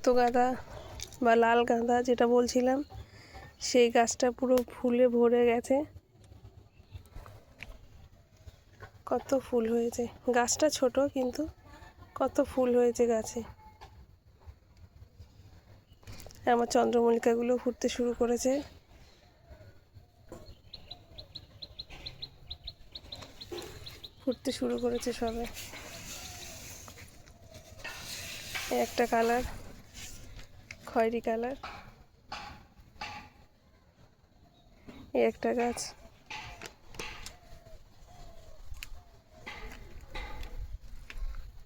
রক্তগাঁদা বা লাল গাঁদা যেটা বলছিলাম, সেই গাছটা পুরো ফুলে ভরে গেছে। কত ফুল হয়েছে, গাছটা ছোট কিন্তু কত ফুল হয়েছে গাছে। আমার চন্দ্রমল্লিকাগুলো ফুটতে শুরু করেছে। সবে একটা কালার খয়েরি কালার, এই একটা গাছ।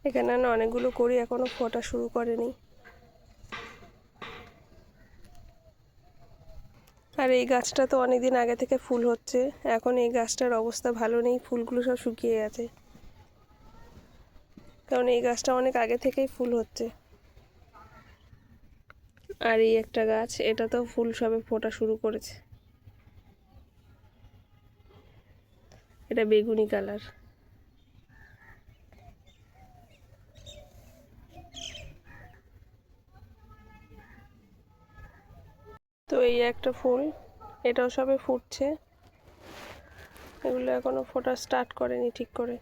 এখানে না অনেকগুলো করি এখনো ফোটা শুরু করেনি। আর এই গাছটা তো অনেকদিন আগে থেকে ফুল হচ্ছে, এখন এই গাছটার অবস্থা ভালো নেই, ফুলগুলো সব শুকিয়ে গেছে। কারণ এই গাছটা অনেক আগে থেকেই ফুল হচ্ছে। আর এই একটা গাছ, এটা তো ফুল সবে ফোটা শুরু করেছে। এটা বেগুনি কালার। তো এই একটা ফুল, এটাও সবে ফুটছে। এগুলো এখনো ফোটা স্টার্ট করেনি ঠিক করে।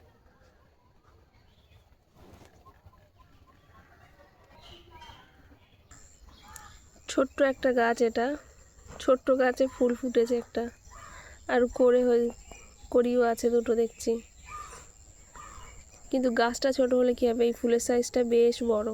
ছোট্ট একটা গাছ, এটা ছোট্ট গাছে ফুল ফুটেছে একটা, আর কড়িও আছে দুটো দেখছি। কিন্তু গাছটা ছোট হলে কি হবে, এই ফুলের সাইজটা বেশ বড়।